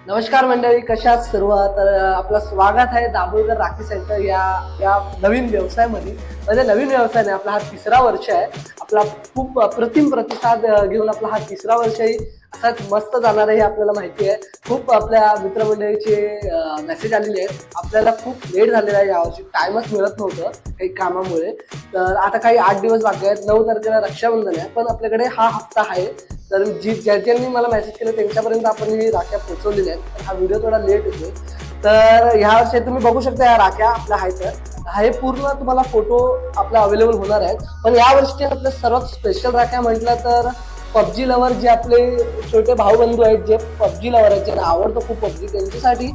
नमस्कार मंडळी, कशा आहात सर्व? तर आपलं स्वागत आहे दाभोळकर राखी सेंटर या नवीन व्यवसायामध्ये. म्हणजे नवीन व्यवसाय नाही, आपला हा तिसरा वर्ष आहे. आपला खूप अप्रतिम प्रतिसाद घेऊन आपला हा तिसरा वर्षही असाच मस्त जाणार आहे हे आपल्याला माहिती आहे. खूप आपल्या मित्रमंडळीचे मेसेज आलेले आहेत. आपल्याला खूप लेट झालेला आहे यावर्षी, टाइमच मिळत नव्हतं काही कामामुळे. तर आता काही 8 दिवस बाकी आहेत. 9 तारखेला रक्षाबंधन आहे, पण आपल्याकडे हा हप्ता आहे. तर ज्यांनी मला मेसेज केलं त्यांच्यापर्यंत आपण ही राख्या पोहोचवलेल्या आहेत. तर हा व्हिडिओ थोडा लेट होतो. तर ह्या वर्षी तुम्ही बघू शकता या राख्या आपल्या आहेत. हे पूर्ण तुम्हाला फोटो आपल्या अवेलेबल होणार आहेत. पण या वर्षी आपल्या सर्वात स्पेशल राख्या म्हटलं तर पबजी लवर, जे आपले छोटे भाऊ बंधू आहेत, जे पबजी लवर आहेत, ज्यांना आवडतं खूप पबजी, त्यांच्यासाठी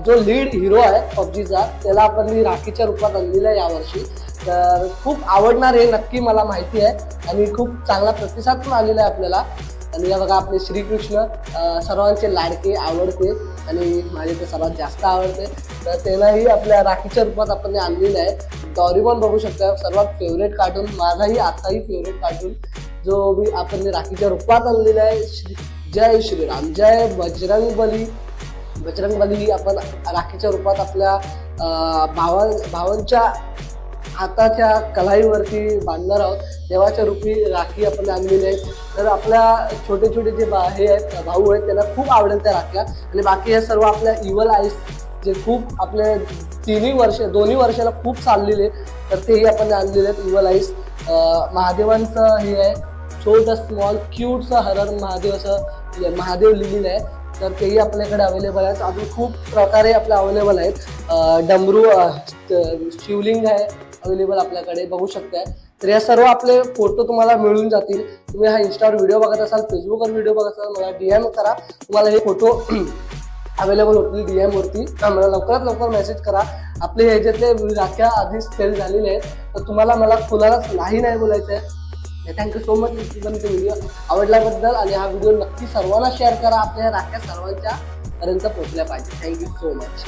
जो लीड हिरो आहे पबजीचा, त्याला आपण राखीच्या रूपात आणलेला आहे यावर्षी. तर खूप आवडणार हे नक्की मला माहिती आहे आणि खूप चांगला प्रतिसाद पण आलेला आहे आपल्याला. आणि या बघा आपले श्रीकृष्ण, सर्वांचे लाडके, आवडते आणि माझे ते सर्वात जास्त आवडते. तर त्यालाही आपल्या राखीच्या रूपात आपण आणलेलं आहे. डोरेमॉन बघू शकता, सर्वात फेवरेट कार्टून, माझाही आताही फेवरेट कार्टून, जो मी आपण राखीच्या रूपात आणलेला आहे. जय श्रीराम, जय बजरंग बली ही आपण राखीच्या रूपात आपल्या भावांच्या हाताच्या कलाईवरती बांधणार आहोत. देवाच्या रूपी राखी आपण आणलेली आहे. तर आपल्या छोटे छोटे जे हे आहेत, भाऊ आहेत, त्यांना खूप आवडेल त्या राख्या. आणि बाकी हे सर्व आपल्या इव्हल आईस, जे खूप आपल्या दोन्ही वर्षाला खूप चाललेले, तर तेही आपण आणलेले आहेत. इव्हल आईस महादेवांचं हे आहे, छोटं स्मॉल क्यूटचं हरण महादेव, असं महादेव लिहिलेलं आहे. तर तेही आपल्याकडे अवेलेबल आहेत. अजून खूप प्रकारे आपल्या अवेलेबल आहेत. डमरू, शिवलिंग आहे अवेलेबल आपल्याकडे, बघू शकताय. तर या सर्व आपले फोटो तुम्हाला मिळून जातील. तुम्ही हा इंस्टावर व्हिडिओ बघत असाल, फेसबुकवर व्हिडिओ बघत असाल, मला DM करा, तुम्हाला हे फोटो अवेलेबल होतील DM वरती. मला लवकरात लवकर मेसेज करा. आपले ह्याच्यातले राख्या आधीच सेल झालेले आहेत, तर तुम्हाला मला कुणालाच नाही बोलायचं आहे. थँक्यू सो मच व्हिडिओ आवडल्याबद्दल. आणि हा व्हिडिओ नक्की सर्वांना शेअर करा. आपल्या राख्या सर्वांच्या पर्यंत पोहोचल्या पाहिजे. Thank you so much.